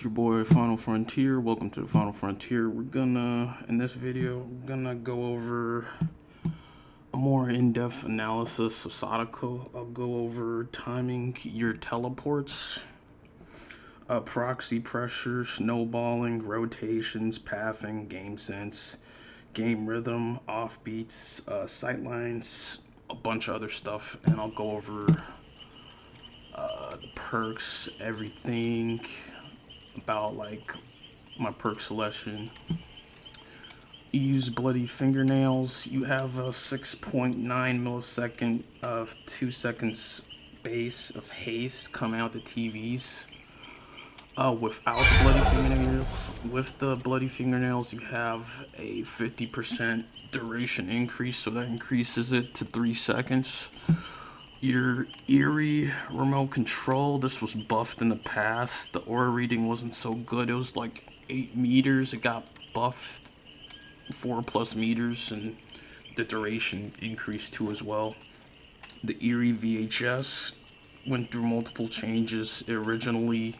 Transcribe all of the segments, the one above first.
It's your boy Final Frontier. Welcome to the Final Frontier. In this video, we're gonna go over a more in-depth analysis of Sadako. I'll go over timing your teleports, proxy pressure, snowballing, rotations, pathing, game sense, game rhythm, offbeats, sightlines, a bunch of other stuff, and I'll go over the perks, everything about like my perk selection. You use bloody fingernails. You have a 6.9 millisecond of 2 seconds base of haste coming out the TVs. Without the bloody fingernails, with the bloody fingernails, you have a 50% duration increase, so that increases it to 3 seconds. Your Eyrie remote control, this was buffed in the past. The aura reading wasn't so good. It was like 8 meters. It got buffed 4+ meters, and the duration increased too as well. The Eyrie VHS went through multiple changes. It originally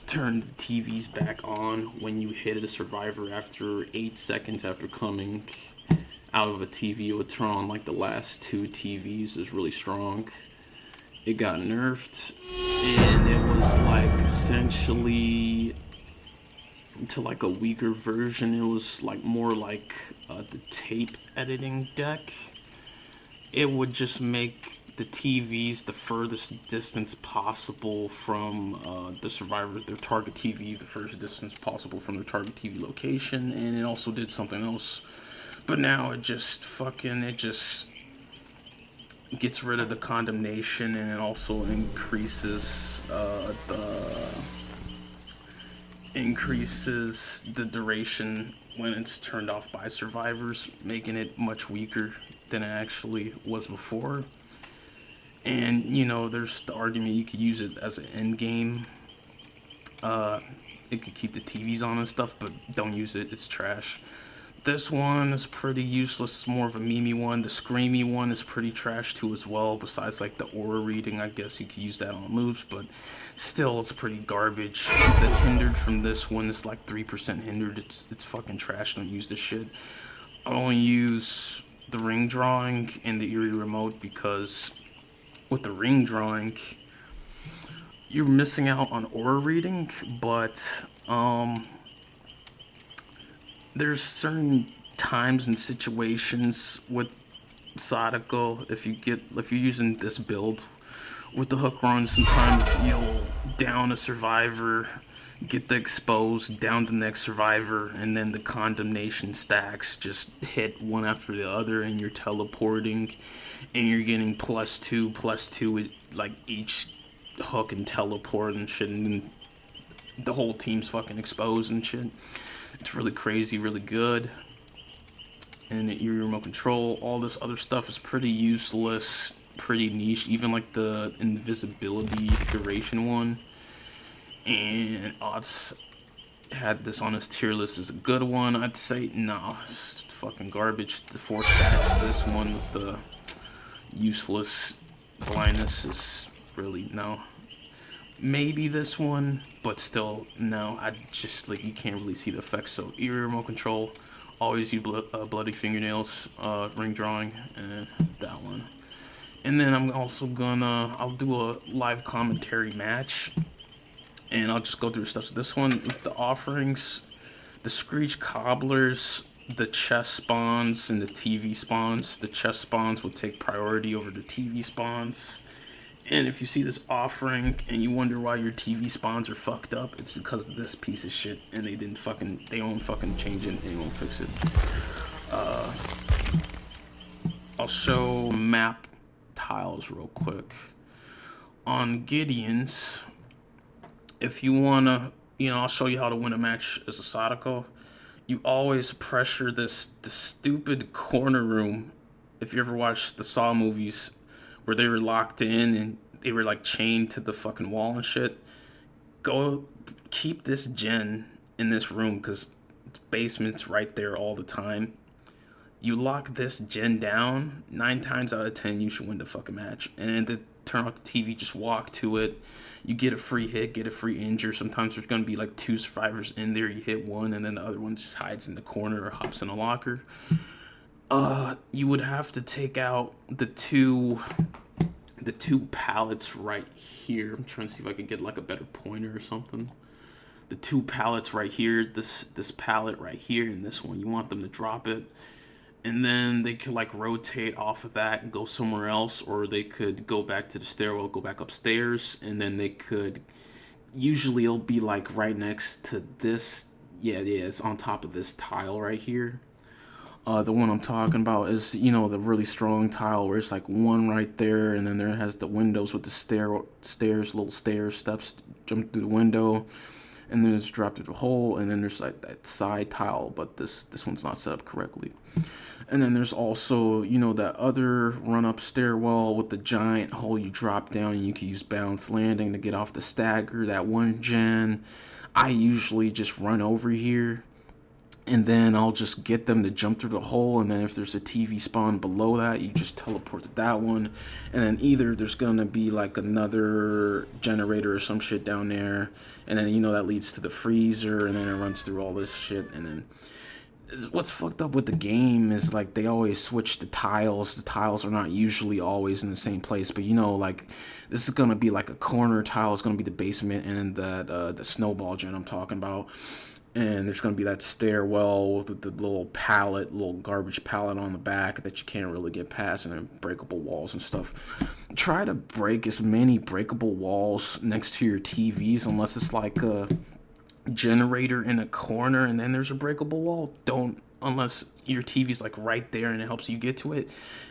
turned the TVs back on when you hit a survivor after 8 seconds after coming out of a TV. It would turn on like the last 2 TVs. Is really strong. It got nerfed, and it was like essentially to like a weaker version. It was like more like the tape editing deck. It would just make the TVs the furthest distance possible from the survivors, their target TV, the furthest distance possible from their target TV location, and it also did something else. But now it just gets rid of the condemnation, and it also increases the duration when it's turned off by survivors, making it much weaker than it actually was before. And you know, there's the argument you could use it as an end game. It could keep the TVs on and stuff, but don't use it. It's trash. This one is pretty useless. It's more of a memey one. The screamy one is pretty trash too as well. Besides like the aura reading, I guess you could use that on moves, but still it's pretty garbage. The hindered from this one is like 3% hindered. It's fucking trash. Don't use this shit. I only use the ring drawing and the Eyrie remote because with the ring drawing, you're missing out on aura reading, but there's certain times and situations with Sadako, if you're using this build with the hook run, sometimes you'll down a survivor, get the exposed, down the next survivor, and then the condemnation stacks just hit one after the other, and you're teleporting, and you're getting +2 with like each hook and teleport and shit, and then the whole team's fucking exposed and shit. It's really crazy, really good. And the Eyrie remote control, all this other stuff is pretty useless, pretty niche. Even like the invisibility duration one. And Odds had this on his tier list as a good one. I'd say no, it's fucking garbage. The 4 stacks, this one with the useless blindness is really no. Maybe this one, but still no. I just like, you can't really see the effects. So Eyrie remote control, always use bloody fingernails, ring drawing, and that one. And then I'm also I'll do a live commentary match, and I'll just go through stuff. So this one with the offerings, the Screech Cobblers, the chest spawns, and the TV spawns. The chest spawns will take priority over the TV spawns. And if you see this offering and you wonder why your TV spawns are fucked up, it's because of this piece of shit, and they won't fucking change it, they won't fix it. I'll show map tiles real quick. On Gideon's, if you wanna, I'll show you how to win a match as a Sadako. You always pressure the stupid corner room. If you ever watched the Saw movies, where they were locked in and they were like chained to the fucking wall and shit. Go keep this gen in this room because basement's right there all the time. You lock this gen down, 9 times out of 10 you should win the fucking match. And turn off the TV, just walk to it. You get a free hit, get a free injure. Sometimes there's going to be like 2 survivors in there. You hit one, and then the other one just hides in the corner or hops in a locker. You would have to take out the two pallets right here. I'm trying to see if I could get like a better pointer or something. The 2 pallets right here, this pallet right here, and this one. You want them to drop it, and then they could like rotate off of that and go somewhere else, or they could go back to the stairwell, go back upstairs, and then they could, usually it'll be like right next to this. Yeah, it's on top of this tile right here. The one I'm talking about is, the really strong tile where it's like one right there, and then there has the windows with the little stairs, steps, jump through the window, and then it's dropped through the hole, and then there's like that side tile, but this one's not set up correctly. And then there's also, that other run-up stairwell with the giant hole you drop down, and you can use balance landing to get off the stagger, that one gen. I usually just run over here, and then I'll just get them to jump through the hole, and then if there's a TV spawn below that, you just teleport to that one, and then either there's gonna be like another generator or some shit down there, and then that leads to the freezer, and then it runs through all this shit. And then what's fucked up with the game is like they always switch the tiles. The tiles are not usually always in the same place, but like this is gonna be like a corner tile. It's gonna be the basement, and then the snowball gen I'm talking about. And there's going to be that stairwell with the little garbage pallet on the back that you can't really get past, and then breakable walls and stuff. Try to break as many breakable walls next to your TVs, unless it's like a generator in a corner and then there's a breakable wall. Unless your TV's like right there and it helps you get to it.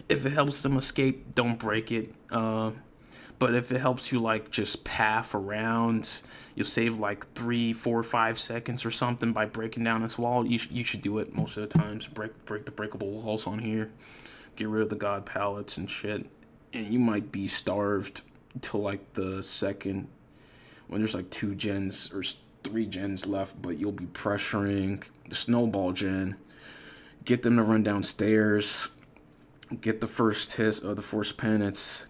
If it helps them escape, don't break it. But if it helps you like just path around, you'll save like 3, 4, 5 seconds or something by breaking down this wall. You should do it most of the times. Break the breakable walls on here. Get rid of the god pallets and shit. And you might be starved till like the second, when there's like 2 gens or 3 gens left, but you'll be pressuring the snowball gen. Get them to run downstairs. Get the first hit of the force penance.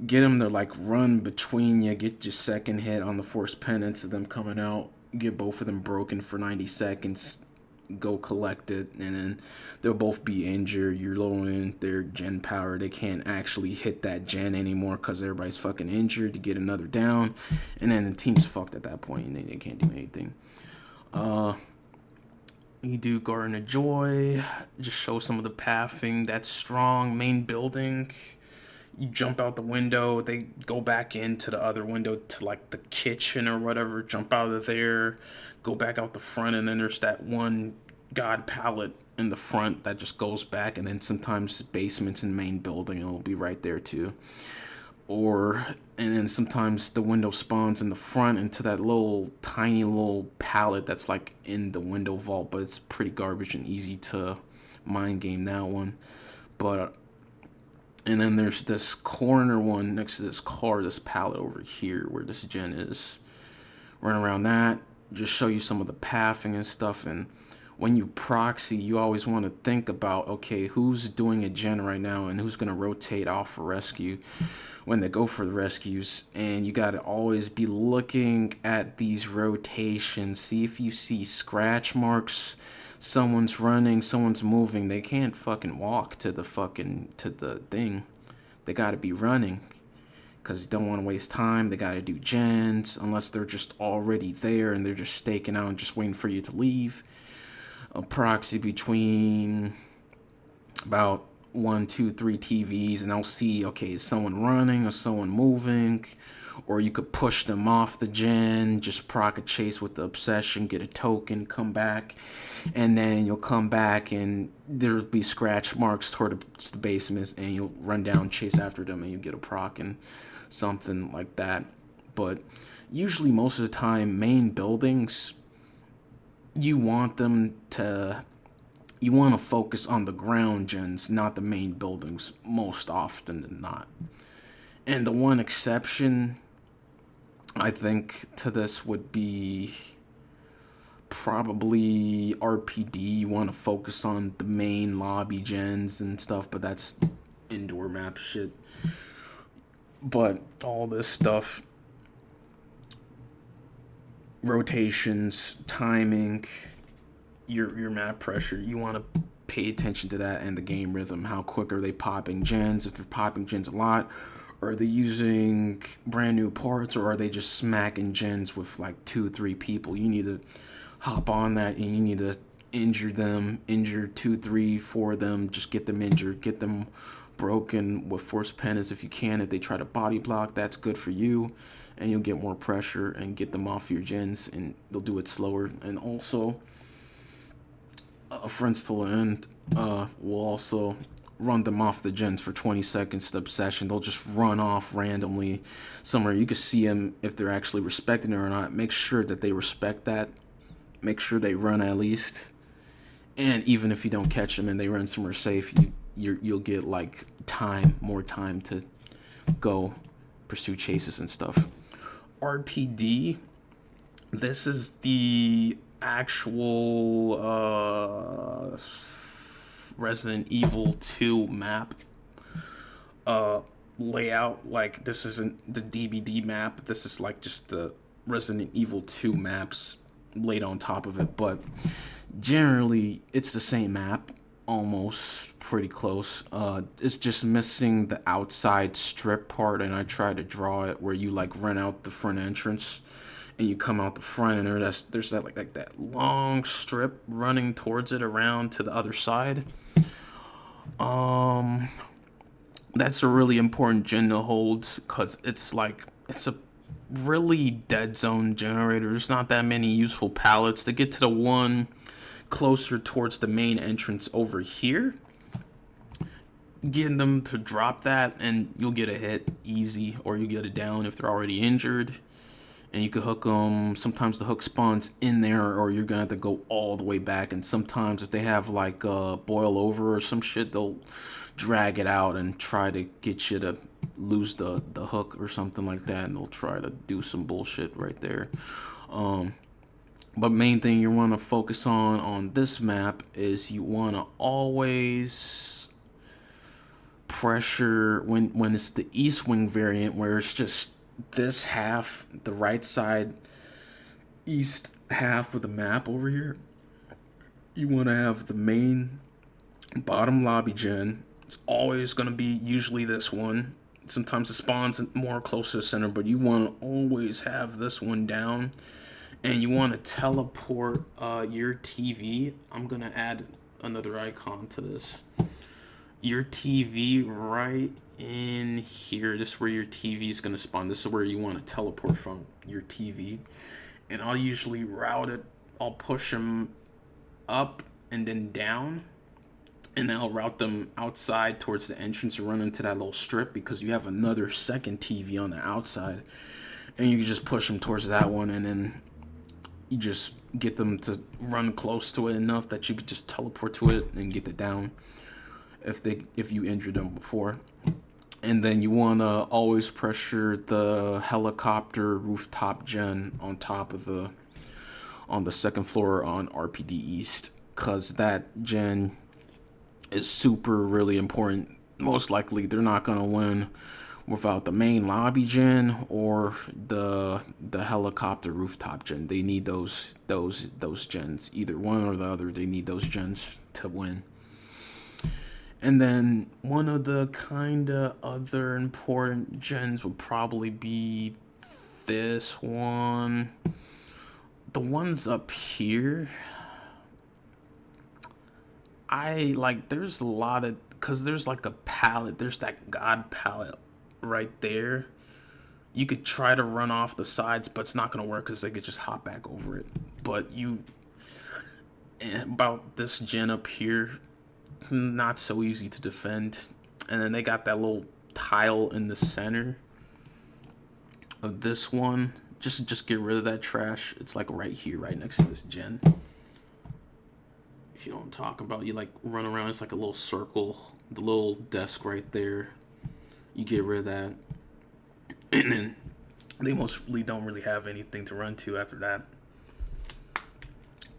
Get them to like run between you. Get your second hit on the force penance of them coming out. Get both of them broken for 90 seconds. Go collect it, and then they'll both be injured. You're lowering their gen power. They can't actually hit that gen anymore because everybody's fucking injured. To get another down, and then the team's fucked at that point, and they can't do anything. You do Garden of Joy. Just show some of the pathing. That's strong. Main building. You jump out the window, they go back into the other window to like the kitchen or whatever, jump out of there, go back out the front, and then there's that one god pallet in the front that just goes back, and then sometimes basements in the main building, it'll be right there too. And then sometimes the window spawns in the front into that tiny little pallet that's like in the window vault, but it's pretty garbage and easy to mind game that one. And then there's this corner one next to this pallet over here where this gen is. Run around that, just show you some of the pathing and stuff. And when you proxy, you always want to think about, okay, who's doing a gen right now and who's going to rotate off for rescue when they go for the rescues. And you got to always be looking at these rotations. See if you see scratch marks. Someone's running, someone's moving. They can't fucking walk to the thing. They gotta be running, because they don't want to waste time. They gotta do gens, unless they're just already there and they're just staking out and just waiting for you to leave. A proxy between about 1, 2, 3 TVs, and I'll see, okay, is someone running or someone moving? Or you could push them off the gen, just proc a chase with the obsession, get a token, come back, and then you'll come back and there'll be scratch marks toward the basements, and you'll run down, chase after them, and you get a proc and something like that. But usually most of the time, main buildings, you want to focus on the ground gens, not the main buildings, most often than not. And the one exception, I think, to this would be probably RPD. You want to focus on the main lobby gens and stuff, but that's indoor map shit. But all this stuff, rotations, timing, your map pressure, you want to pay attention to that, and the game rhythm. How quick are they popping gens? If they're popping gens a lot, are they using brand new parts, or are they just smacking gens with like 2-3 people? You need to hop on that, and you need to injure 2-3-4 of them. Just get them injured, get them broken with force penance if you can. If they try to body block, that's good for you, and you'll get more pressure and get them off your gens, and they'll do it slower. And also, friends till the end will also run them off the gens for 20 seconds to obsession. They'll just run off randomly somewhere. You can see them if they're actually respecting it or not. Make sure that they respect that. Make sure they run at least. And even if you don't catch them and they run somewhere safe, you'll get like more time to go pursue chases and stuff. RPD, this is the actual Resident Evil 2 map layout. Like, this isn't the DBD map, this is like just the Resident Evil 2 maps laid on top of it, but generally it's the same map, almost pretty close. It's just missing the outside strip part, and I tried to draw it where you like run out the front entrance and you come out the front, and there's that like that long strip running towards it around to the other side. That's a really important gen to hold, because it's a really dead zone generator. There's not that many useful pallets. To get to the one closer towards the main entrance over here, getting them to drop that, and you'll get a hit easy, or you get it down if they're already injured, and you can hook them. Sometimes the hook spawns in there, or you're gonna have to go all the way back. And sometimes if they have like boil over or some shit, they'll drag it out and try to get you to lose the hook or something like that, and they'll try to do some bullshit right there. But main thing you want to focus on this map is you want to always pressure when it's the east wing variant, where it's just this half, the right side east half of the map over here. You want to have the main bottom lobby gen. It's always going to be usually this one. Sometimes it spawns more close to the center, but you want to always have this one down. And you want to teleport your TV. I'm going to add another icon to this. Your TV right in here. This is where your TV is going to spawn. This is where you want to teleport from, your TV. And I'll usually route it. I'll push them up and then down. And then I'll route them outside towards the entrance and run into that little strip, because you have another second TV on the outside. And you can just push them towards that one, and then you just get them to run close to it enough that you could just teleport to it and get it down if you injured them before. And then you want to always pressure the helicopter rooftop gen on top of on the second floor on RPD East, because that gen is really important. Most likely they're not going to win without the main lobby gen or the helicopter rooftop gen. They need those gens, either one or the other. They need those gens to win. And then one of the kind of other important gens would probably be this one. The ones up here, there's a lot of, because there's like a palette, there's that God palette right there. You could try to run off the sides, but it's not going to work because they could just hop back over it. But about this gen up here, not so easy to defend. And then they got that little tile in the center of this one. Just get rid of that trash. It's like right here, right next to this gen. If you don't talk about, you like run around, it's like a little circle, the little desk right there. You get rid of that, and then they mostly don't really have anything to run to after that.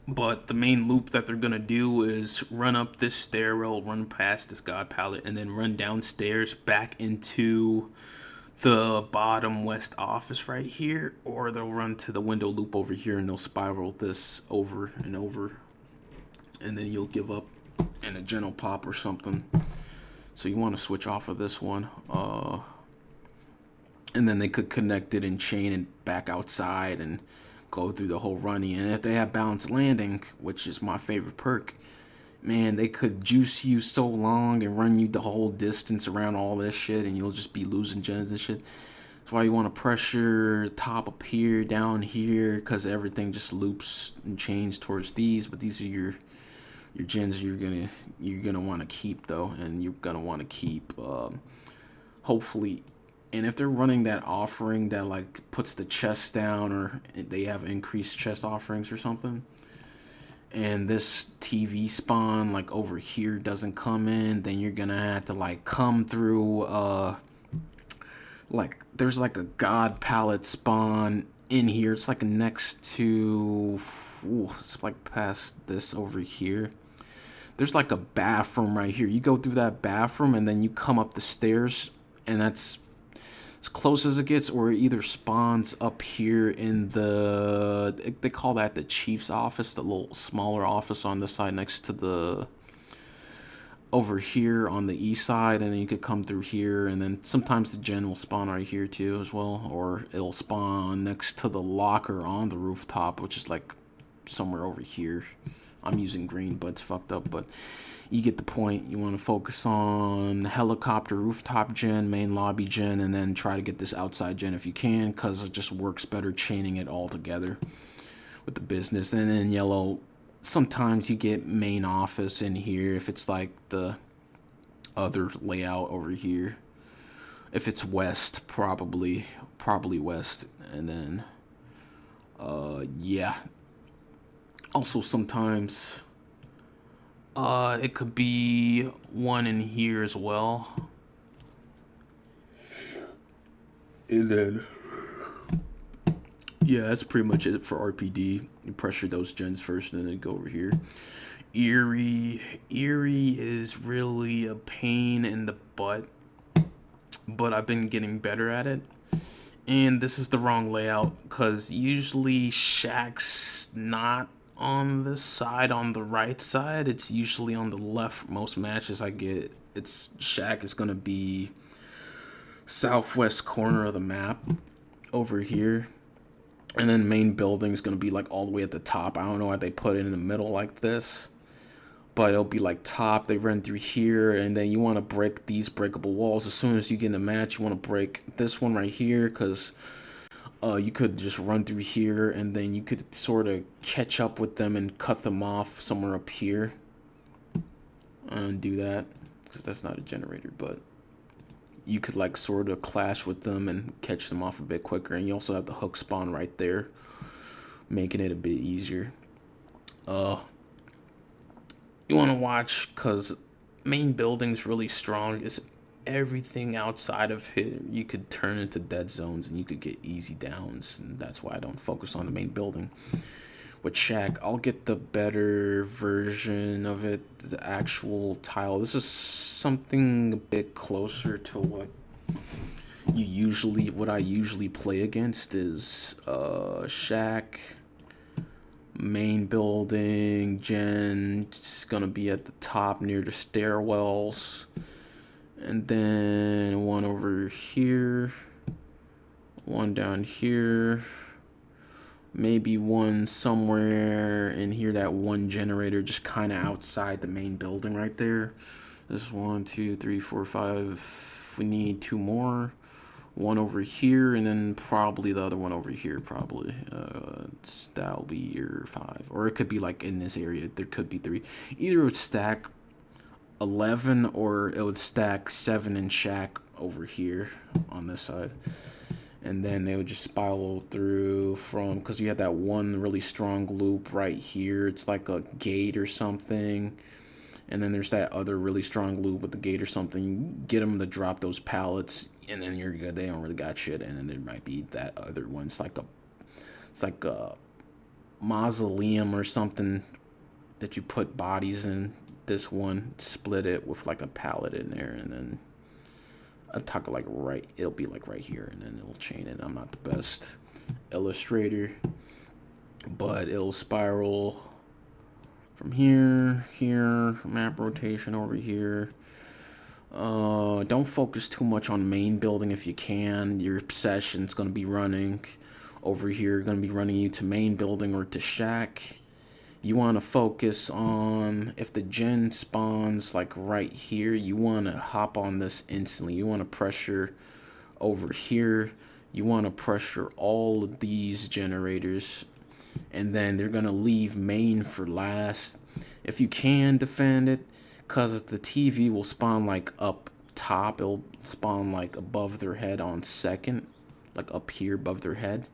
But the main loop that they're gonna do is run up this stairwell, run past this God palette, and then run downstairs back into the bottom west office right here, or they'll run to the window loop over here and they'll spiral this over and over, and then you'll give up and a gen will pop or something. So you want to switch off of this one, and then they could connect it and chain it back outside and go through the whole running. And if they have balanced landing, which is my favorite perk, man, they could juice you so long and run you the whole distance around all this shit, and you'll just be losing gens and shit. That's why you want to pressure top up here, down here, because everything just loops and chains towards these. But these are your gens you're gonna want to keep though, and you're gonna want to keep hopefully. And if they're running that offering that like puts the chest down, or they have increased chest offerings or something, and this TV spawn like over here doesn't come in, then you're gonna have to like come through like there's like a god palette spawn in here. It's like next to it's like past this over here. There's like a bathroom right here. You go through that bathroom and then you come up the stairs, and that's as close as it gets, or it either spawns up here in the, they call that the chief's office, the little smaller office on this side next to the, over here on the east side, and then you could come through here, and then sometimes the gen will spawn right here too as well, or it'll spawn next to the locker on the rooftop, which is like somewhere over here. I'm using green, but it's fucked up, but you get the point. You want to focus on helicopter rooftop gen, main lobby gen, and then try to get this outside gen if you can, because it just works better chaining it all together with the business. And then yellow, sometimes you get main office in here if it's like the other layout over here. If it's west, probably west. And then yeah, also sometimes it could be one in here as well. And then yeah, that's pretty much it for RPD. You pressure those gens first and then go over here. Eyrie is really a pain in the butt, but I've been getting better at it. And this is the wrong layout, because usually Shack's not on this side, on the right side. It's usually on the left. Most matches I get, it's Shack is gonna be southwest corner of the map over here, and then main building is gonna be like all the way at the top. I don't know why they put it in the middle like this, but it'll be like top. They run through here, and then you want to break these breakable walls. As soon as you get in a match, you want to break this one right here, because you could just run through here, and then you could sort of catch up with them and cut them off somewhere up here and do that, because that's not a generator, but you could like sort of clash with them and catch them off a bit quicker. And you also have the hook spawn right there, making it a bit easier. You want to watch, because main building's really strong. It's everything outside of it you could turn into dead zones, and you could get easy downs, and that's why I don't focus on the main building. With Shack, I'll get the better version of it, the actual tile. This is something a bit closer to what I usually play against is Shack, main building, gen, it's gonna be at the top near the stairwells, and then one over here, one down here, maybe one somewhere in here, that one generator just kind of outside the main building right there. This is 1, 2, 3, 4, 5. We need 2 more. One over here, and then probably the other one over here, probably. That'll be your 5. Or it could be like in this area, there could be 3. Either it would stack 11, or it would stack 7 and Shack over here on this side. And then they would just spiral through from, because you have that one really strong loop right here. It's like a gate or something. And then there's that other really strong loop with the gate or something. You get them to drop those pallets, and then you're good. They don't really got shit. And then there might be that other one. It's like a mausoleum or something that you put bodies in. This one, split it with like a pallet in there, and then I'll talk like right, it'll be like right here, and then it'll chain it. I'm not the best illustrator, but it'll spiral from here, map rotation over here. Don't focus too much on main building if you can. Your session's going to be running over here, going to be running you to main building or to shack. You want to focus on, if the gen spawns like right here, you want to hop on this instantly. You want to pressure over here. You want to pressure all of these generators, and then they're going to leave main for last. If you can defend it, because the TV will spawn like up top, it'll spawn like above their head on second, like up here above their head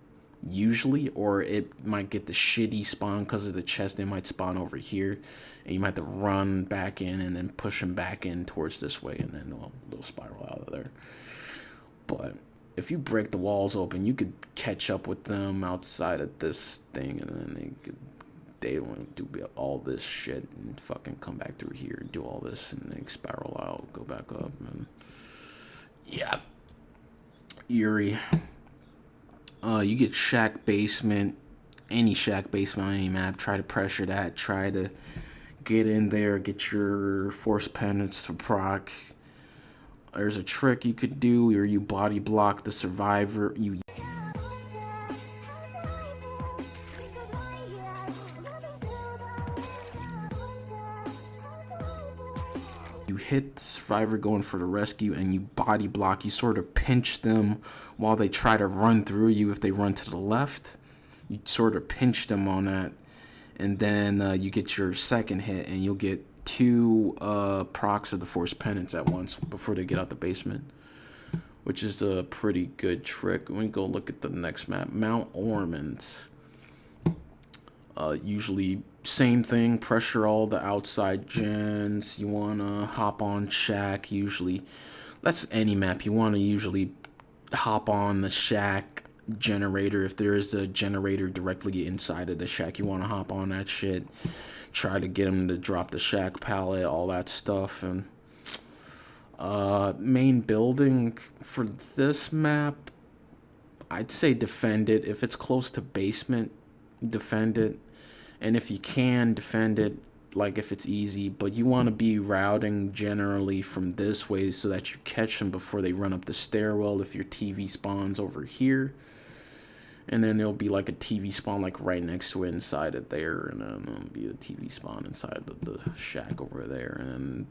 usually, or it might get the shitty spawn because of the chest. They might spawn over here, and you might have to run back in and then push them back in towards this way, and then they'll spiral out of there. But if you break the walls open, you could catch up with them outside of this thing, and then they want to do all this shit and fucking come back through here and do all this, and then spiral out, go back up, and yeah. Eyrie. You get shack basement, any shack basement on any map. Try to pressure that. Try to get in there, get your force pendants to proc. There's a trick you could do where you body block the survivor. You hit the survivor going for the rescue, and you body block. You sort of pinch them while they try to run through you. If they run to the left, you sort of pinch them on that, and then you get your second hit, and you'll get 2 procs of the force pendants at once before they get out the basement, which is a pretty good trick. Let me go look at the next map, Mount Ormond. Usually same thing, pressure all the outside gens. You want to hop on shack. Usually, that's any map. You want to usually hop on the shack generator. If there is a generator directly inside of the shack, you want to hop on that shit. Try to get them to drop the shack pallet, all that stuff. And main building for this map, I'd say defend it. If it's close to basement, defend it. And if you can, defend it, like if it's easy. But you want to be routing generally from this way so that you catch them before they run up the stairwell. If your TV spawns over here, and then there'll be like a TV spawn like right next to it inside of there, and then there'll be a TV spawn inside the shack over there. And then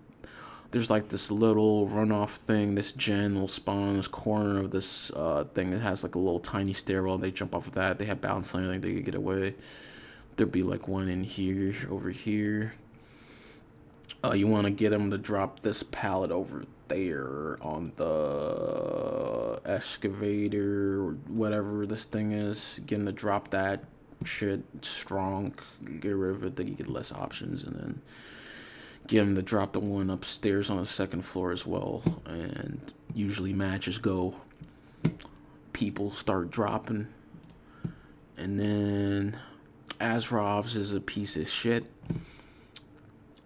there's like this little runoff thing. This gen will spawn in this corner of this thing that has like a little tiny stairwell. They jump off of that. They have balance and everything. They could get away. There'll be like one in here, over here. You want to get them to drop this pallet over there on the excavator or whatever this thing is. Get them to drop that shit strong. Get rid of it, then you get less options, and then get them to drop the one upstairs on the second floor as well. And usually matches go. People start dropping, and then azarovs is a piece of shit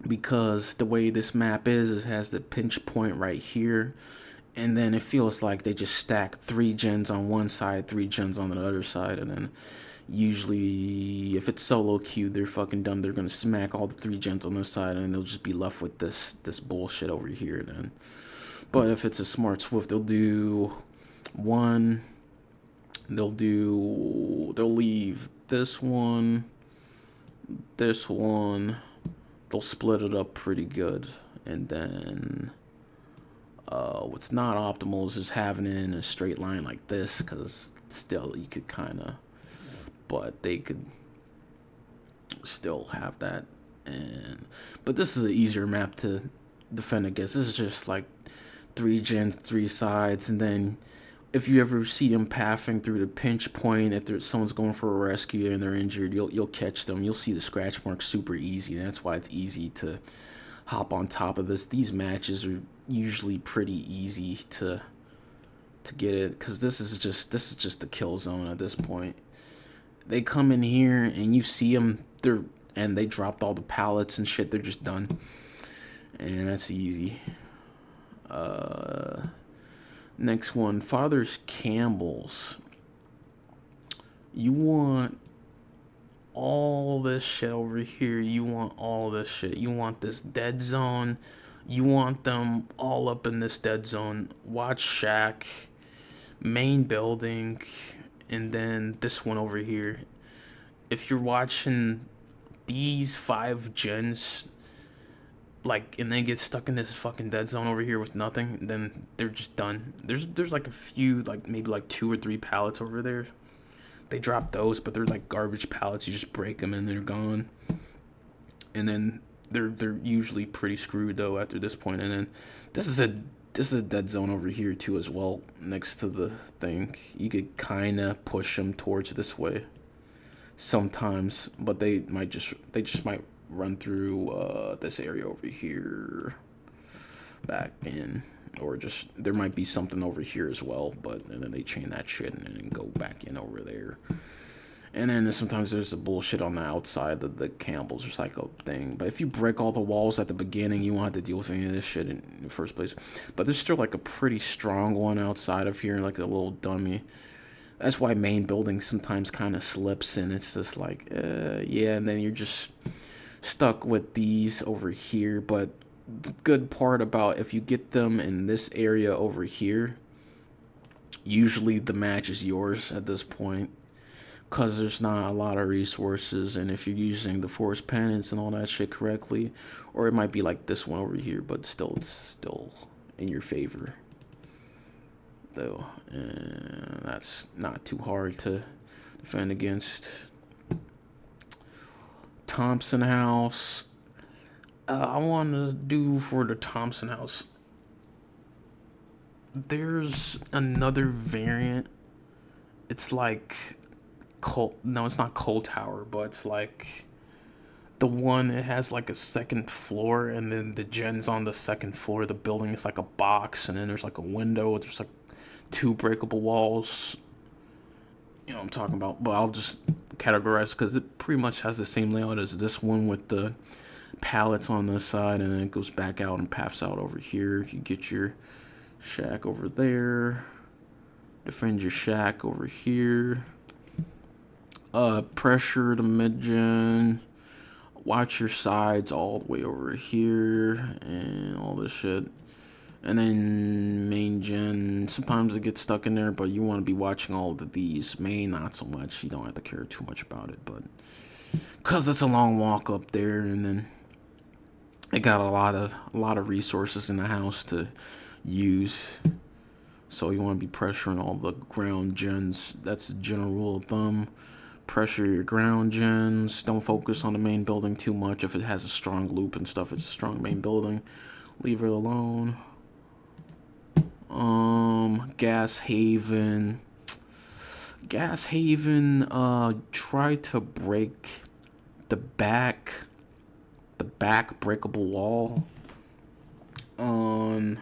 because the way this map is, it has the pinch point right here, and then it feels like they just stack 3 gens on one side, 3 gens on the other side, and then usually if it's solo queue, they're fucking dumb. They're gonna smack all the 3 gens on this side, and they'll just be left with this bullshit over here then. But if it's a smart swift, they'll do one. They'll leave this one, they'll split it up pretty good, and then what's not optimal is just having it in a straight line like this, because still you could kind of, but they could still have that. But this is an easier map to defend against. This is just like 3 gens, 3 sides, and then if you ever see them pathing through the pinch point, if someone's going for a rescue and they're injured, you'll catch them. You'll see the scratch marks super easy. That's why it's easy to hop on top of this. These matches are usually pretty easy to get it, because this is just the kill zone at this point. They come in here and you see them, and they dropped all the pallets and shit. They're just done, and that's easy. Next one, Father's Campbells. You want all this shit over here. You want all this shit. You want this dead zone. You want them all up in this dead zone. Watch shack, main building, and then this one over here. If you're watching these 5 gens, like, and they get stuck in this fucking dead zone over here with nothing, then they're just done. There's like a few, like maybe like 2 or 3 pallets over there. They drop those, but they're like garbage pallets. You just break them and they're gone. And then they're usually pretty screwed though after this point. And then this is a dead zone over here too as well, next to the thing. You could kind of push them towards this way sometimes, but they just might run through this area over here back in, or just there might be something over here as well, but and then they chain that shit and then go back in over there. And then sometimes there's the bullshit on the outside of the Campbells recycle thing. But if you break all the walls at the beginning, you won't have to deal with any of this shit in the first place. But there's still like a pretty strong one outside of here, like a little dummy. That's why main building sometimes kind of slips, and it's just like, yeah, and then you're just stuck with these over here. But the good part about if you get them in this area over here, usually the match is yours at this point, because there's not a lot of resources, and if you're using the forest penance and all that shit correctly, or it might be like this one over here, but still, it's still in your favor though, and that's not too hard to defend against. Thompson house. I want to do for the Thompson house, there's another variant. It's like no, it's not coal tower, but it's like the one, it has like a second floor, and then the gen's on the second floor of the building. It's like a box, and then there's like a window. There's like 2 breakable walls. You know what I'm talking about, but I'll just categorize because it pretty much has the same layout as this one with the pallets on this side, and then it goes back out and paths out over here. You get your shack over there, defend your shack over here, pressure the mid-gen, watch your sides all the way over here, and all this shit. And then main gen, sometimes it gets stuck in there, but you want to be watching all of these. Main, not so much. You don't have to care too much about it, but because it's a long walk up there, and then it got a lot of resources in the house to use. So you want to be pressuring all the ground gens. That's the general rule of thumb. Pressure your ground gens. Don't focus on the main building too much. If it has a strong loop and stuff, it's a strong main building. Leave it alone. Gas Haven. Try to break the back breakable wall on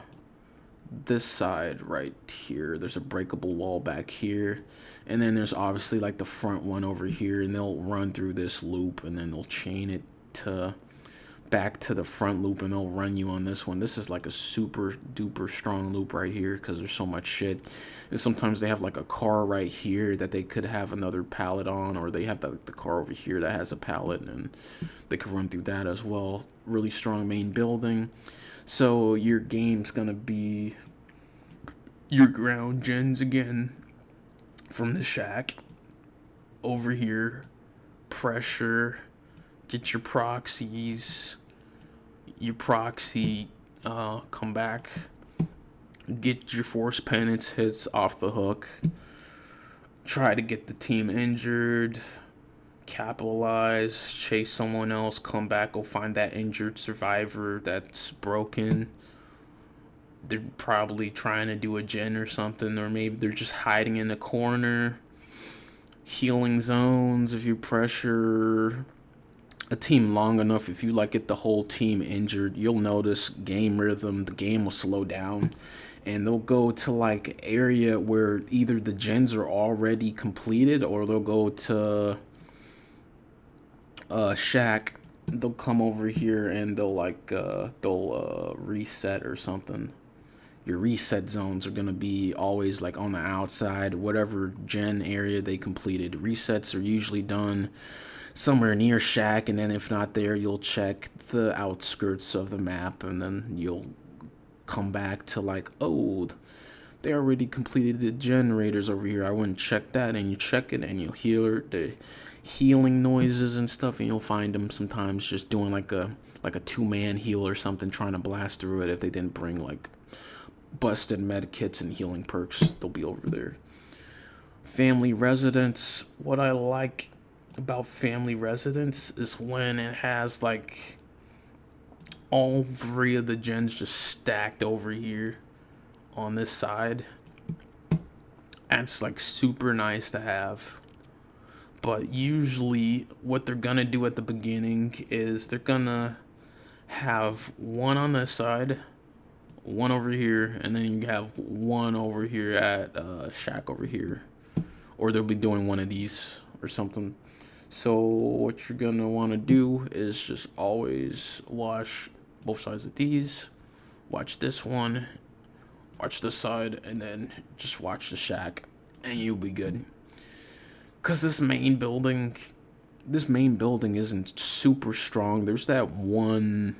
this side right here. There's a breakable wall back here, and then there's obviously like the front one over here, and they'll run through this loop, and then they'll chain it to back to the front loop, and they'll run you on this one. This is like a super duper strong loop right here because there's so much shit. And sometimes they have like a car right here that they could have another pallet on, or they have the car over here that has a pallet, and they could run through that as well. Really strong main building. So your game's gonna be your ground gens again from the shack over here, pressure, get your proxies, your proxy come back, get your force penance hits off the hook, try to get the team injured, capitalize, chase someone else, come back, go find that injured survivor that's broken. They're probably trying to do a gen or something, or maybe they're just hiding in the corner. Healing zones, if you pressure a team long enough, if you like get the whole team injured, you'll notice game rhythm, the game will slow down, and they'll go to like area where either the gens are already completed, or they'll go to shack. They'll come over here and they'll like reset or something. your reset zones are going to be always like on the outside, whatever gen area they completed. Resets are usually done somewhere near shack, and then if not there, you'll check the outskirts of the map, and then you'll come back to like, oh, they already completed the generators over here. I wouldn't check that, and you check it, and you'll hear the healing noises and stuff, and you'll find them sometimes just doing like a two-man heal or something, trying to blast through it. If they didn't bring like busted med kits and healing perks, they'll be over there. Family residence. What I like about family residence is when it has like all 3 of the gens just stacked over here on this side. That's like super nice to have. But usually what they're gonna do at the beginning is they're gonna have one on this side, one over here, and then you have one over here at shack over here, or they'll be doing one of these or something. So what you're gonna want to do is just always watch both sides of these, watch this one, watch this side, and then just watch the shack, and you'll be good. Cause this main building isn't super strong. There's that one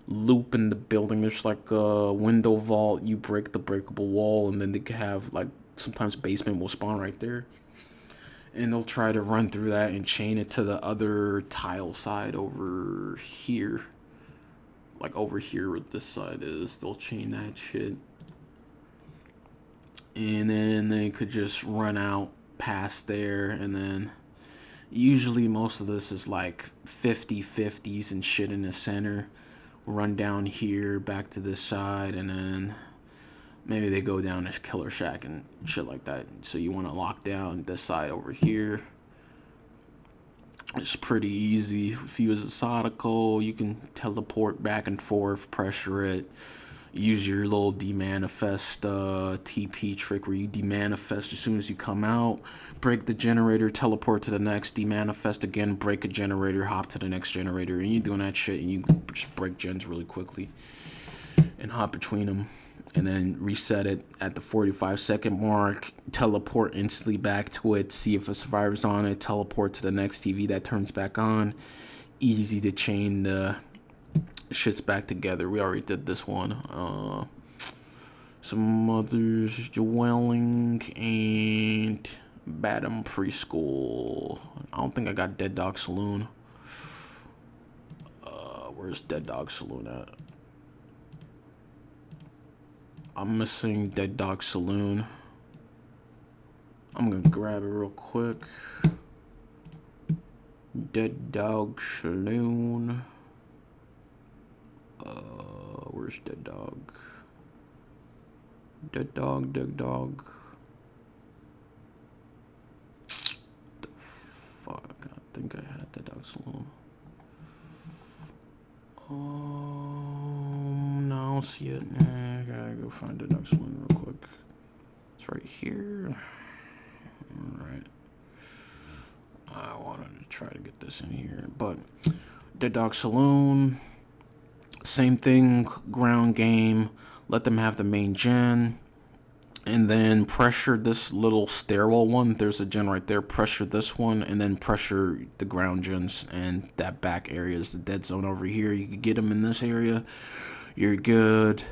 loop in the building. There's like a window vault. You break the breakable wall, and then they can have like sometimes basement will spawn right there, and they'll try to run through that and chain it to the other tile side over here. Like over here where this side is, they'll chain that shit, and then they could just run out past there, and then usually most of this is like 50-50s and shit in the center. Run down here back to this side, and then maybe they go down to killer shack and shit like that. So you want to lock down this side over here. It's pretty easy. If you use a Sadako, you can teleport back and forth, pressure it, use your little demanifest TP trick where you demanifest as soon as you come out, break the generator, teleport to the next, demanifest again, break a generator, hop to the next generator, and you're doing that shit, and you just break gens really quickly and hop between them, and then reset it at the 45-second mark, teleport instantly back to it, see if a survivor's on it, teleport to the next TV that turns back on. Easy to chain the shit's back together. We already did this one. Some Mother's Dwelling and Badham Preschool. I don't think I got Dead Dog Saloon. Where's Dead Dog Saloon at? I'm missing Dead Dog Saloon. I'm gonna grab it real quick. Dead Dog Saloon. Where's Dead Dog? Dead Dog, Dead Dog. The fuck? I think I had Dead Dog Saloon. No, I don't see it. I gotta go find Dead Dog Saloon real quick. It's right here. Alright. I wanted to try to get this in here, but Dead Dog Saloon. Same thing, ground game, let them have the main gen, and then pressure this little stairwell one. There's a gen right there. Pressure this one, and then pressure the ground gens, and that back area is the dead zone over here. You can get them in this area. You're good.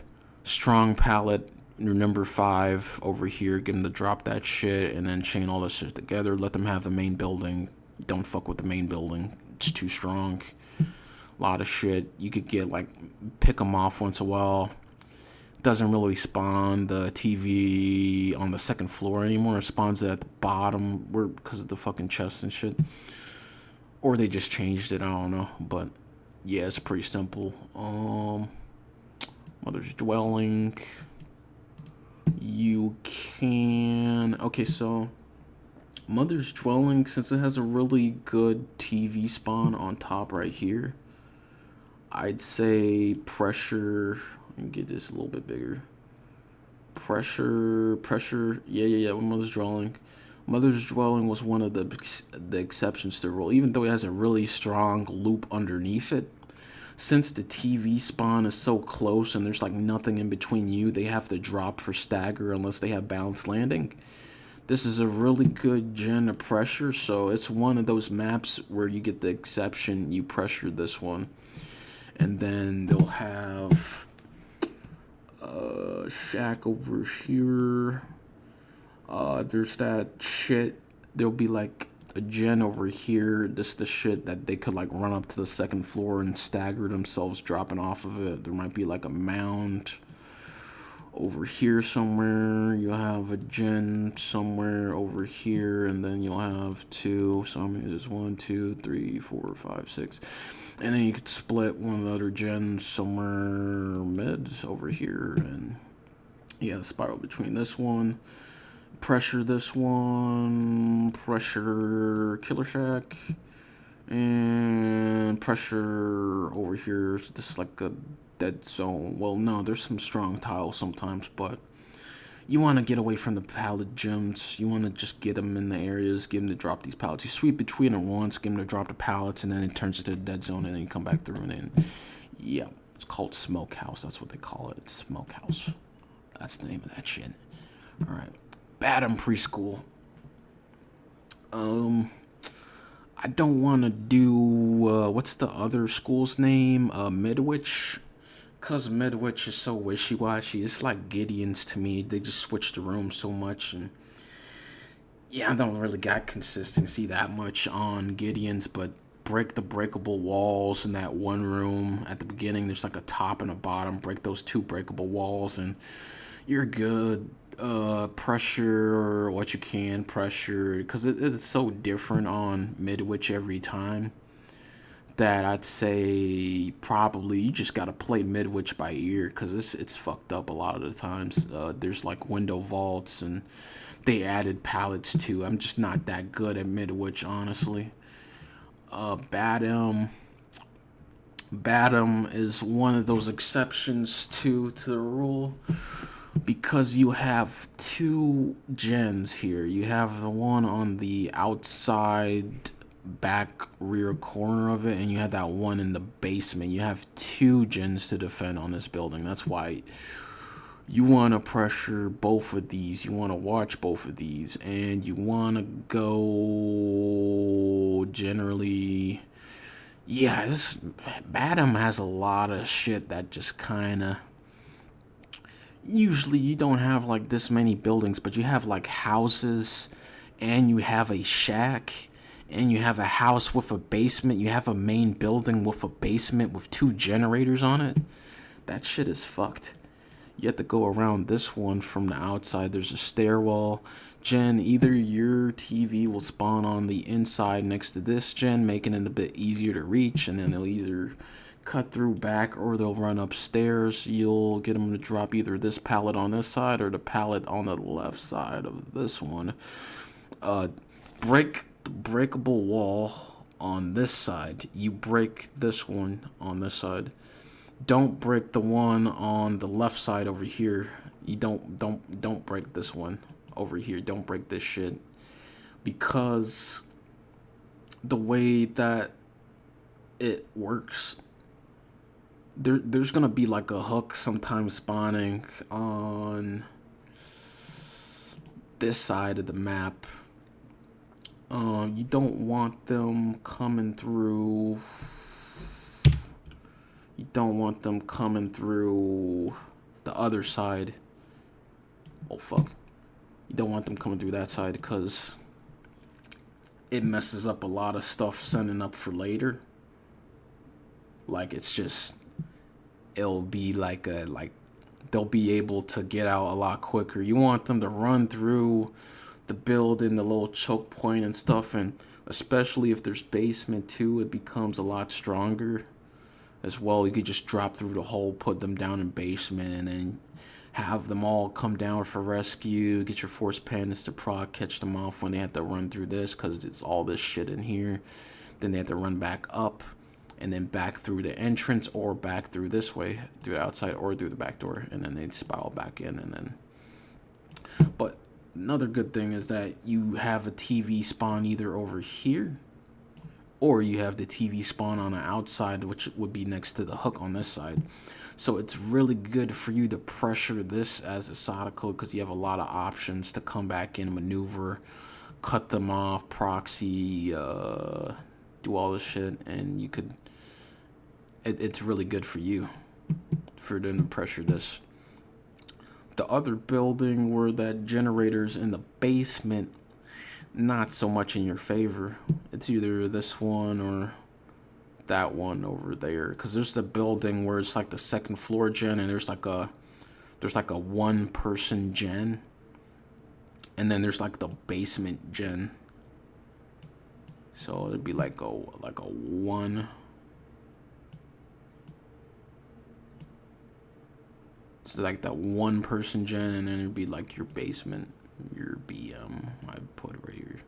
Strong pallet, your number 5 over here. Get them to drop that shit, and then chain all this shit together. Let them have the main building. Don't fuck with the main building. It's too strong. A lot of shit. You could get like pick them off once in a while. Doesn't really spawn the TV on the 2nd floor anymore. It spawns it at the bottom because of the fucking chest and shit. Or they just changed it. I don't know. But yeah, it's pretty simple. Mother's Dwelling. You can. Okay, so Mother's Dwelling, since it has a really good TV spawn on top right here, I'd say pressure. Let me get this a little bit bigger. Pressure. Yeah. With Mother's Dwelling. Mother's Dwelling was one of the exceptions to the rule. Even though it has a really strong loop underneath it, Since the TV spawn is so close and there's like nothing in between you, they have to drop for stagger unless they have balanced landing. This is a really good gen of pressure, so it's one of those maps where you get the exception, you pressure this one. And then they'll have shack over here. There's that shit. There'll be like a gen over here. This the shit that they could like run up to the second floor and stagger themselves dropping off of it. There might be like a mound over here somewhere. You'll have a gen somewhere over here, and then you'll have two. So I mean, it's 1, 2, 3, 4, 5, 6. And then you could split one of the other gens somewhere mid over here, and yeah, spiral between this one. Pressure this one, pressure Killer Shack, and pressure over here. This is like a dead zone. Well, no, there's some strong tiles sometimes, but you want to get away from the pallet gems. You want to just get them in the areas, get them to drop these pallets. You sweep between them once, get them to drop the pallets, and then it turns into a dead zone, and then you come back through, and then, yeah, it's called Smokehouse. That's what they call it. It's Smokehouse. That's the name of that shit. All right. Badham Preschool. I don't want to do, what's the other school's name? Midwich? Because Midwich is so wishy-washy. It's like Gideon's to me. They just switch the room so much. And yeah, I don't really got consistency that much on Gideon's, but break the breakable walls in that one room at the beginning. There's like a top and a bottom. Break those two breakable walls and you're good. Pressure what you can pressure, because it's so different on Midwich every time that I'd say probably you just gotta play Midwich by ear, because it's fucked up a lot of the times. There's like window vaults and they added pallets too. I'm just not that good at Midwich, honestly. Badham is one of those exceptions to the rule, because you have two gens here. You have the one on the outside back rear corner of it, and you have that one in the basement. You have two gens to defend on this building. That's why you want to pressure both of these. You want to watch both of these, and you want to go generally. Yeah, this Badham has a lot of shit that just kind of. Usually you don't have like this many buildings, but you have like houses, and you have a shack, and you have a house with a basement. You have a main building with a basement with two generators on it. That shit is fucked. You have to go around this one from the outside. There's a stairwell gen. Either your TV will spawn on the inside next to this gen, making it a bit easier to reach, and then they'll either cut through back or they'll run upstairs. You'll get them to drop either this pallet on this side or the pallet on the left side of this one. Break the breakable wall on this side. You break this one on this side. Don't break the one on the left side over here. You don't break this one over here. Don't break this shit, because the way that it works, there's gonna be like a hook sometimes spawning on this side of the map. You don't want them coming through. You don't want them coming through the other side. Oh fuck. You don't want them coming through that side, because it messes up a lot of stuff sending up for later. Like it's just, it'll be like they'll be able to get out a lot quicker. You want them to run through the building, the little choke point and stuff, and especially if there's basement too, it becomes a lot stronger as well. You could just drop through the hole, put them down in basement, and then have them all come down for rescue. Get your force pandas to proc, catch them off when they have to run through this, because it's all this shit in here. Then they have to run back up, and then back through the entrance, or back through this way, through the outside, or through the back door, and then they'd spiral back in, and then. But another good thing is that you have a TV spawn either over here or you have the TV spawn on the outside, which would be next to the hook on this side. So it's really good for you to pressure this as a Sadako, because you have a lot of options to come back in, maneuver, cut them off, proxy, do all this shit, and you could, it's really good for you, for them to pressure this. The other building where that generator's in the basement, not so much in your favor. It's either this one or that one over there, because there's the building where it's like the second floor gen, and there's like a one person gen, and then there's like the basement gen. So it'd be like a one. It's like that one person gen, and then it'd be like your basement, your BM. I'd put it right here.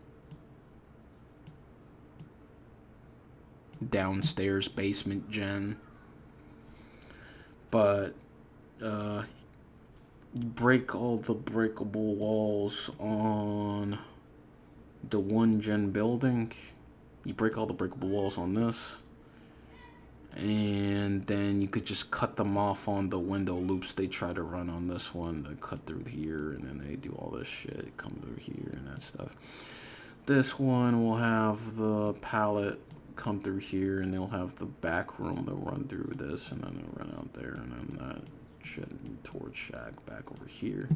Downstairs basement gen. But you break all the breakable walls on the one gen building. You break all the breakable walls on this, and then you could just cut them off on the window loops they try to run on this one. They cut through here, and then they do all this shit, come through here and that stuff. This one will have the pallet come through here, and they'll have the back room they'll run through this, and then they'll run out there, and then that shit towards shack back over here.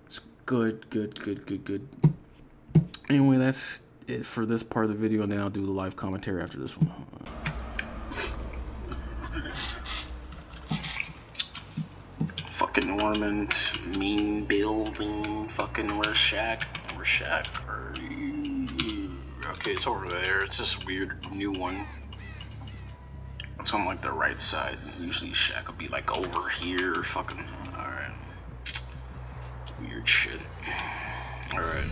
It's good. Anyway, that's it for this part of the video, and then I'll do the live commentary after this one. Fucking Ormond, mean building, fucking where's shack? Okay, it's over there. It's this weird new one. It's on like the right side. Usually shack would be like over here. Fucking alright. Weird shit. Alright.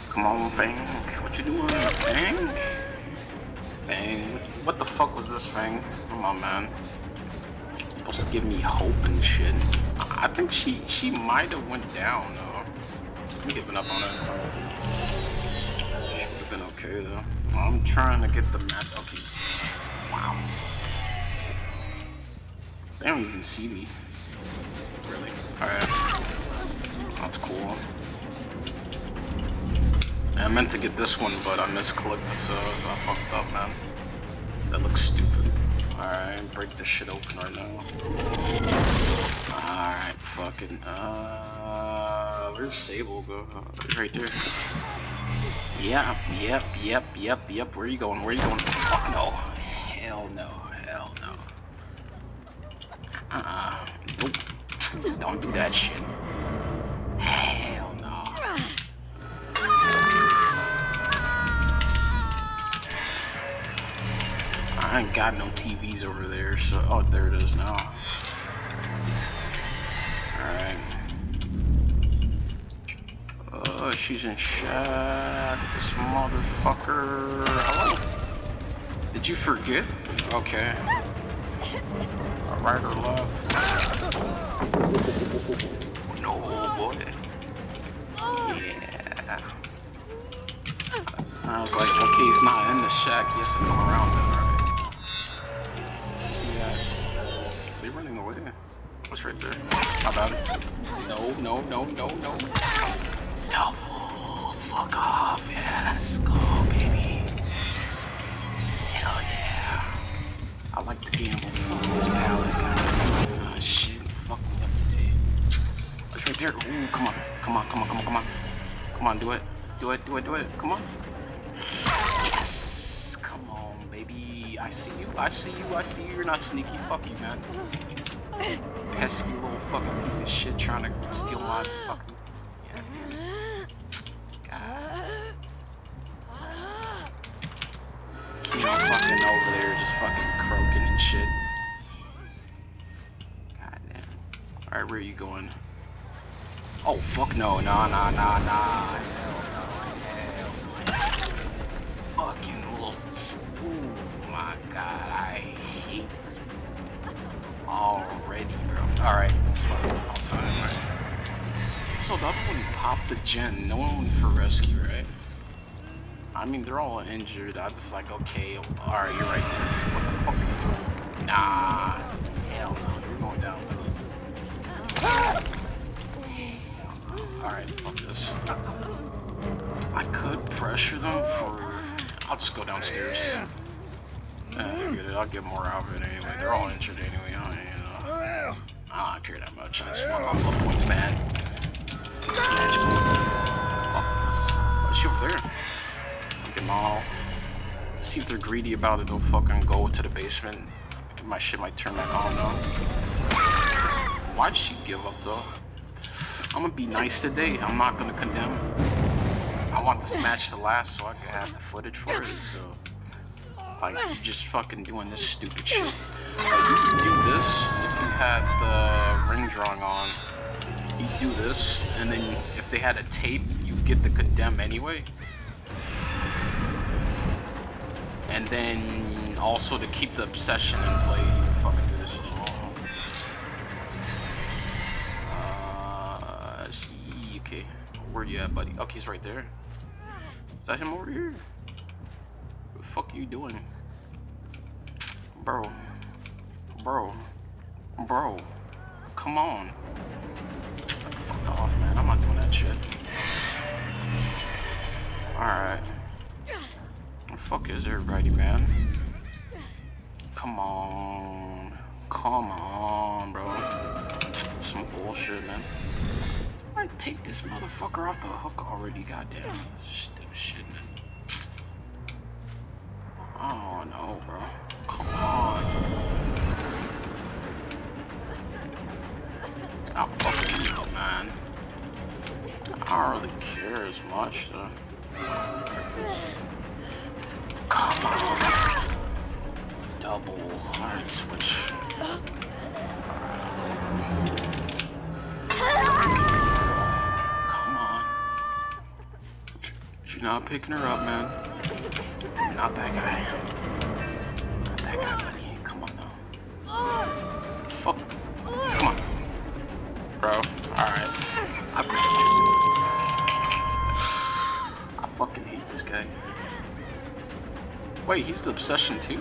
Come on, Fang. What you doing, Fang? Fang. What the fuck was this, Fang? Come on, man. Supposed to give me hope and shit. I think she might have went down though. I'm giving up on it. Should have been okay though. I'm trying to get the map. Okay. Wow. They don't even see me. Really? Alright. That's cool. I meant to get this one, but I misclicked, so I fucked up, man. That looks stupid. Alright, break this shit open right now. Alright, fucking, where's Sable go? Right there. Yep. Where are you going? Fuck no. Hell no. Nope. Don't do that shit. Hell no. I ain't got no TVs over there, so oh, there it is now. Alright. Oh, she's in shack. This motherfucker. Hello? Did you forget? Okay. Right or left? No, boy. Yeah. I was like, okay, he's not in the shack. He has to come around it, right? See that? They're running away. What's right there? How about it? No. Double. Fuck off. Yes. Go, baby. Hell yeah. I like to gamble. Fuck this pallet. Oh, shit. Fuck me up today. What's right there? Ooh, come on. Come on, do it. Come on. Yes. Come on, baby. I see you. You're not sneaky. Fuck you, man. Pesky little fucking piece of shit trying to steal my fucking... Yeah, man. God. You know, fucking over there just fucking croaking and shit. God damn. Alright, where are you going? Oh, fuck no. Nah. Hell no. Fucking little... Oh my god, I hate already, bro. Alright, fuck, it's all time, right? So the other one popped the gen. No one went for rescue, right? I mean, they're all injured. I just like, okay, alright, you're right there. What the fuck are you doing? Nah. Hell no. You're going down, buddy. Alright, fuck this. I could pressure them for... I'll just go downstairs. Forget it. I'll get more out of it anyway. They're all injured anyway. I don't care that much. I just want all the points, man. This match going. Fuck this. Oh, is she over there? Look at them all. See if they're greedy about it. They'll fucking go to the basement. My shit might turn back on though. Why'd she give up though? I'm gonna be nice today. I'm not gonna condemn. I want this match to last so I can have the footage for it. So, like, you're just fucking doing this stupid shit. Like, you could do this if you had the ring drawing on. You do this, and then if they had a tape, you get the condemn anyway. And then also to keep the obsession in play, you fucking do this as well. Okay. Where you at, buddy? Okay, he's right there. Is that him over here? What the fuck are you doing? Bro. Come on. Fuck off, man. I'm not doing that shit. Alright. What the fuck is everybody, man? Come on, bro. Some bullshit, man. Somebody take this motherfucker off the hook already, goddamn. Stupid shit, man. Oh no, bro. Come on. I'll fucking you up, man. I don't really care as much, though. Come on. Double. Alright, switch. Come on. You're not picking her up, man. Not that guy. Not that guy, buddy. Come on, now. Fuck. Come on. Bro. Alright. I fucking hate this guy. Wait, he's the obsession too?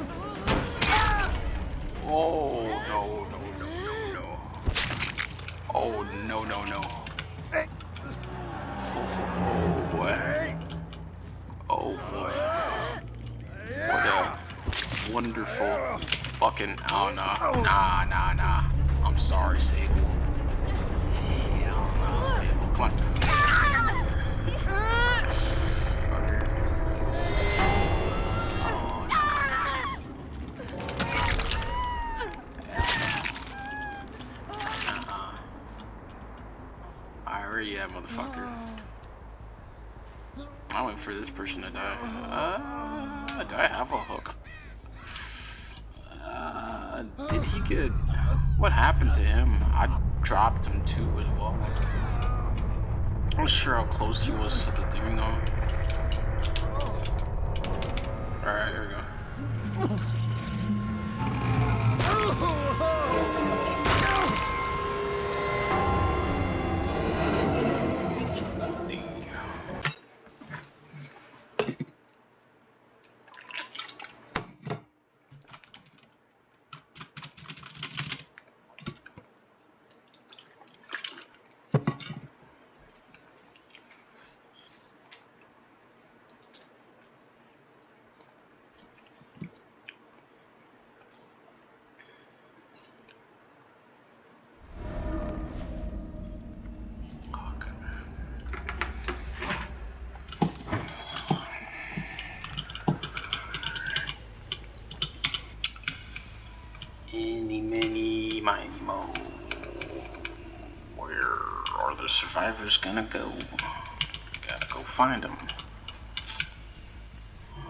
Oh, no. Oh, no. Oh, boy. Oh, boy. What a wonderful fucking... Oh, no. Nah. I'm sorry, Sable. Hell no, Sable. Come on. Yeah, motherfucker. I'm waiting for this person to die. Do I have a hook? Did he get... What happened to him? I dropped him too as well. I'm not sure how close he was to the thing though. Alright, here we go. Miny, mo. Where are the survivors gonna go? Gotta go find them.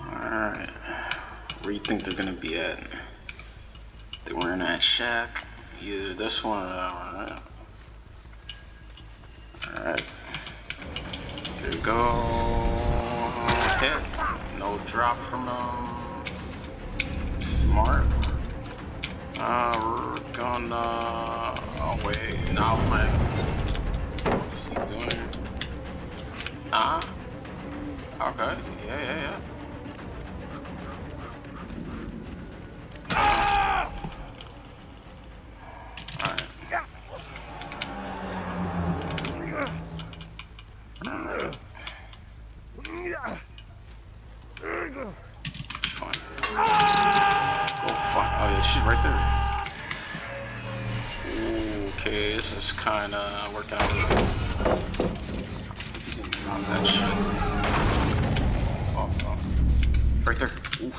Alright. Where do you think they're gonna be at? They were in that shack. Either this one or that one, right? Alright. Here we go. Hit. No drop from them. Smart. We're gonna... Oh wait, no, man. What's he doing? Okay, yeah. this is kind of working out. If you didn't drop that shit. Oh, oh. Right there. Ooh.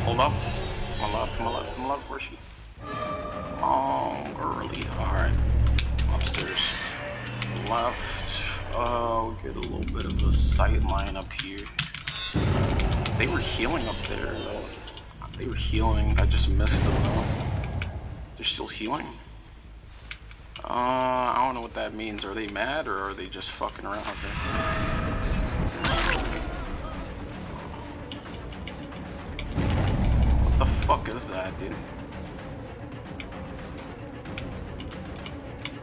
Hold up. To my left, to my left, to my left. Where's she? Oh, girly. Alright. Upstairs. Left. Oh, get a little bit of a sight line up here. They were healing up there, though. They were healing. I just missed them, though. They're still healing? I don't know what that means. Are they mad, or are they just fucking around out there? What the fuck is that, dude?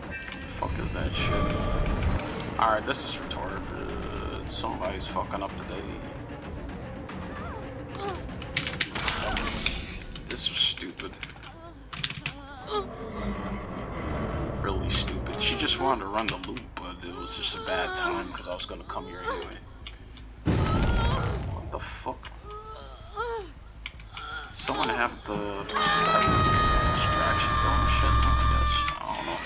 What the fuck is that shit? Alright, this is retarded. Somebody's fucking up today. This is stupid. Really stupid. She just wanted to run the loop, but it was just a bad time because I was gonna come here anyway. What the fuck? Someone have the distraction throwing shit, I guess. I don't know.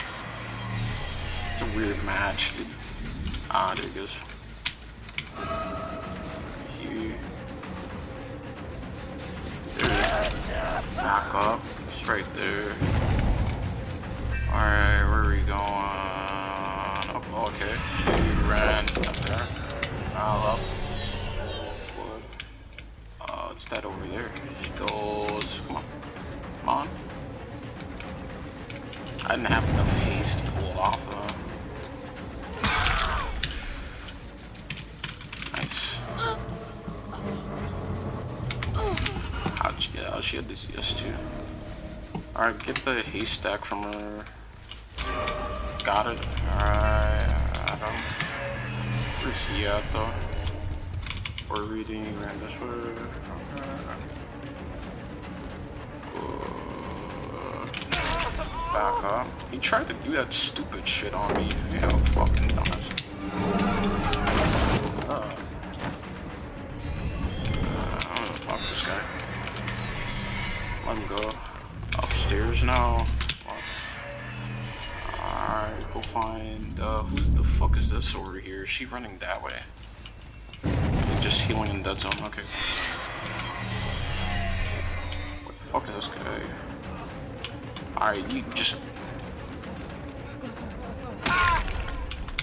It's a weird match, dude. Ah, there it goes. Here. There. Back up. It's right there. Alright, where are we going? Oh, okay. She ran up there. Now up. What? It's that over there. She goes. Come on. Come on. I didn't have enough haste to pull it off, though. Nice. How'd she get out? She had this ES2. Alright, get the haystack from her. Got it. Alright, Adam. Where's he at though? We're reading, ran this way. Back up. He tried to do that stupid shit on me. Yeah, fucking dumbass. I'm gonna fuck this guy. Let him go. Upstairs now. Alright, go find, who's the fuck is this over here? Is she running that way? Just healing in dead zone, okay. What the fuck is this guy? Alright, you just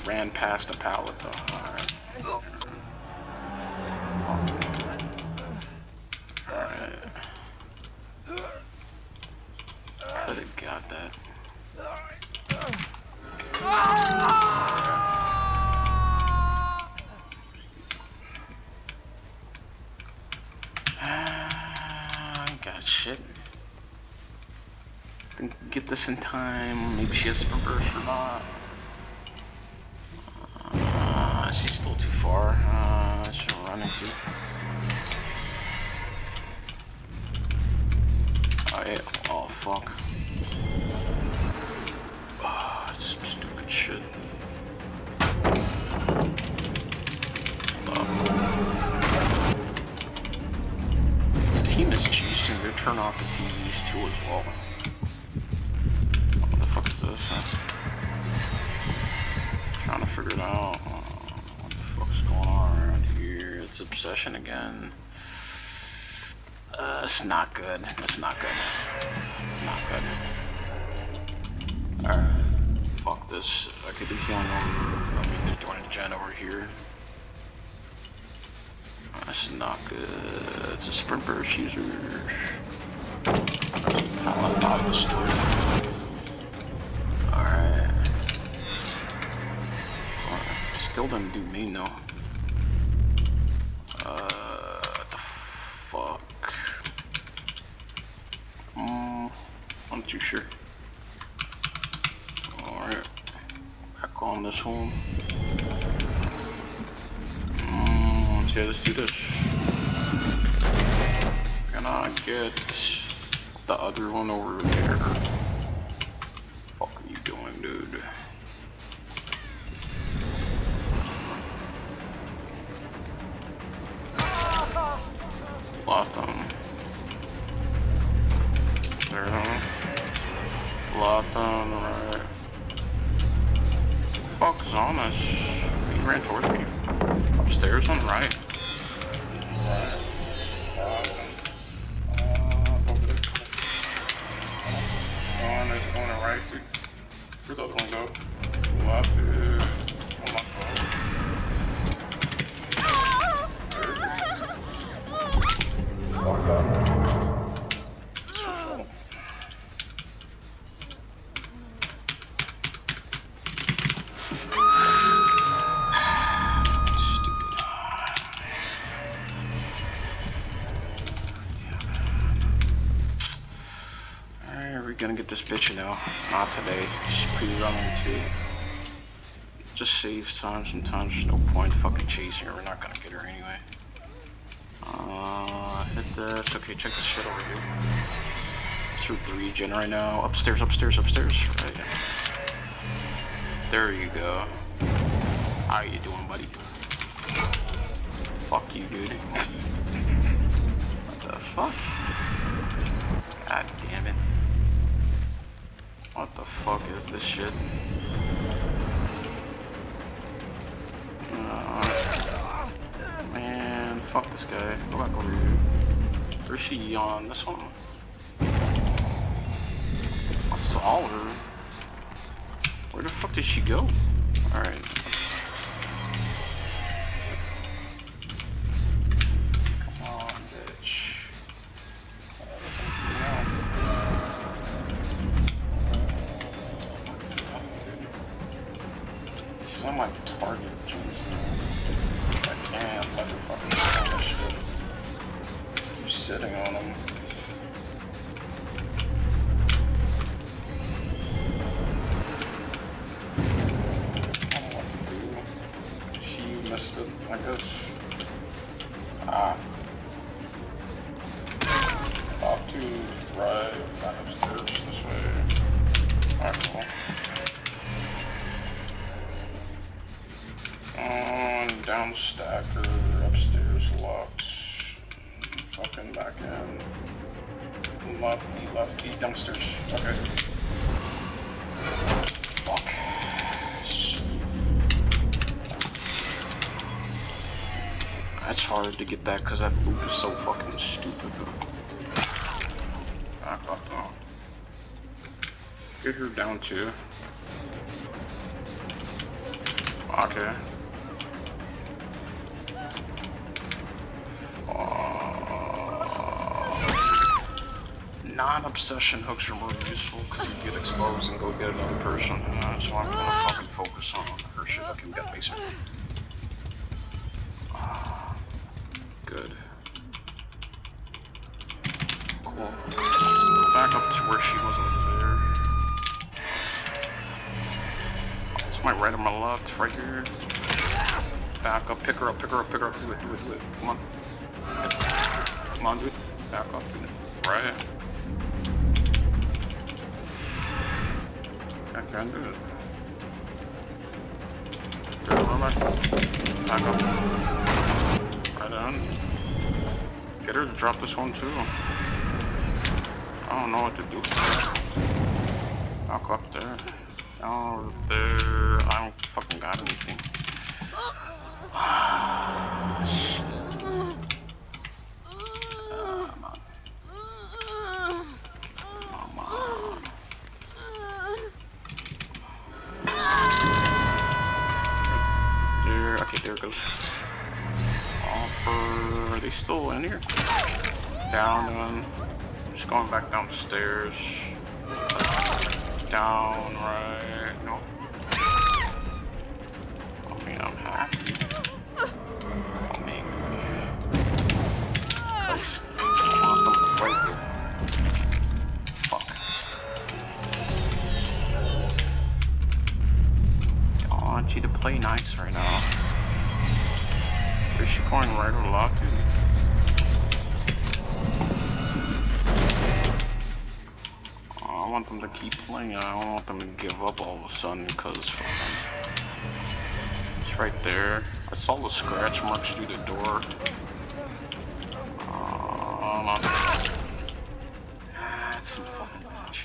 ran past a pallet though, alright. Alright. Could've got that. Got shit. Think get this in time. Maybe she has some burst or not. She's still too far. She'll run into. Oh yeah. Oh fuck. It's some stupid shit. This team is juicing. They're turning off the TVs too as well. What the fuck is this? Trying to figure it out. What the fuck is going on around here? It's obsession again. It's not good. It's not good. It's not good. Alright. Fuck this. I could do healing over. I mean, they're doing gen over here. That's not good. It's a sprint burst user. Pallet out of the store. Alright. Still didn't do main though. What the fuck? I'm not too sure. Alright. Back on this one. Yeah, let's do this. Can I get the other one over there? What are you doing, dude? Locked on. There, huh? Locked on, right. fuck is on us? He ran towards me. Upstairs on the right. There's one on the right. Where'd the other one go? Left, dude. Oh my god. Fucked up. Gonna get this bitch now. Not today. Just pre-running too. Just saves time sometimes. There's no point fucking chasing her. We're not gonna get her anyway. Hit this. Okay, check this shit over here. Through the regen right now. Upstairs, upstairs, upstairs. Right. There you go. How you doing, buddy? Fuck you, dude. What the fuck? God damn it. What the fuck is this shit? Man, fuck this guy. Go back over here. Where's she on this one? I saw her. Where the fuck did she go? Alright. Come on, bitch. She's on my target. I can't let her fucking sit on this shit. Keep sitting on him. Missed it, I guess. Off to right, back upstairs this way. Alright, cool. Down stacker, upstairs locked. Fucking back in. Lefty, lefty, downstairs. Okay. Fuck. It's hard to get that because that loop is so fucking stupid. Back up though. Get her down too. Okay. Non-obsession hooks are more useful because you get exposed and go get another person. So I'm gonna fucking focus on her shit. I can get basement. Good. Cool. Back up to where she was over there. It's my right or my left, right here. Back up, pick her up, pick her up, pick her up. Do it, do it, do it. Come on. Come on, do it. Back up. Right. I can do it. Do it, back up. Right on. Get her to drop this one too. I don't know what to do for her. Back up there. Down there. I don't fucking got anything. Shit. Come on. Come on. There. Okay, there it goes. Are they still in here? Down, just going back downstairs. Down, right, no. I mean, I'm happy. I mean, cause I want them to break it. Fuck. I want you to play nice right now. Is she going right or left? I want them to keep playing. I don't want them to give up all of a sudden because it's right there. I saw the scratch marks through the door. That's some fucking bitch.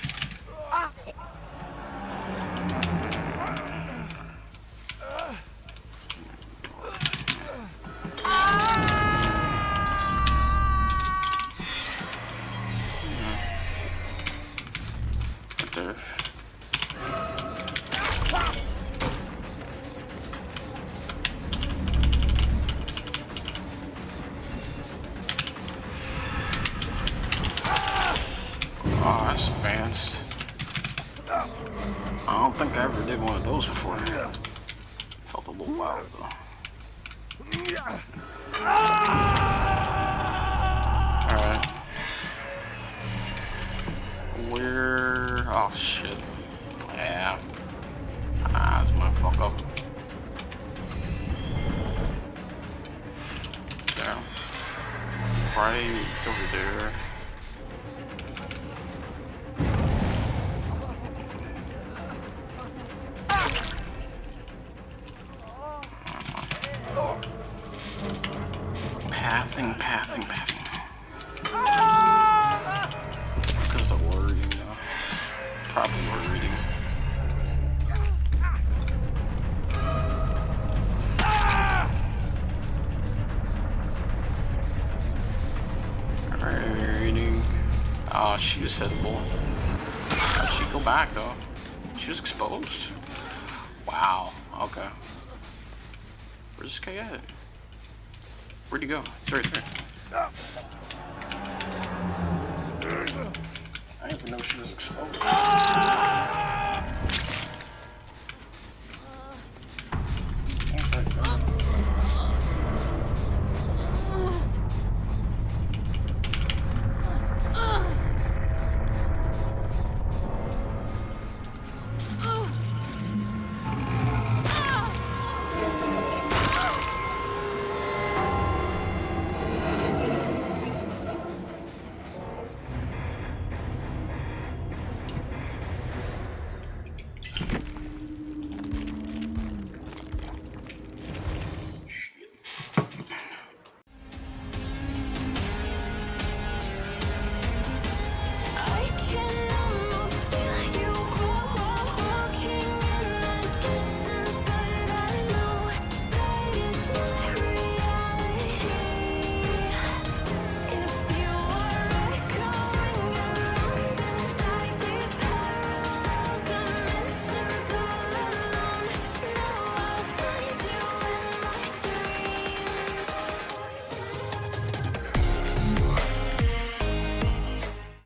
exposed before. Felt a little loud though. Alright. Where... Oh shit. Yeah. Ah, that's my fuck up. There. Right, it's over there. Pathing. Because the wording, though. Probably wording. Wording. Oh, she was hittable. How'd she go back, though? She was exposed. Wow. Okay. Where's this guy at? Where'd he go? It's right there. I didn't even know she was exposed.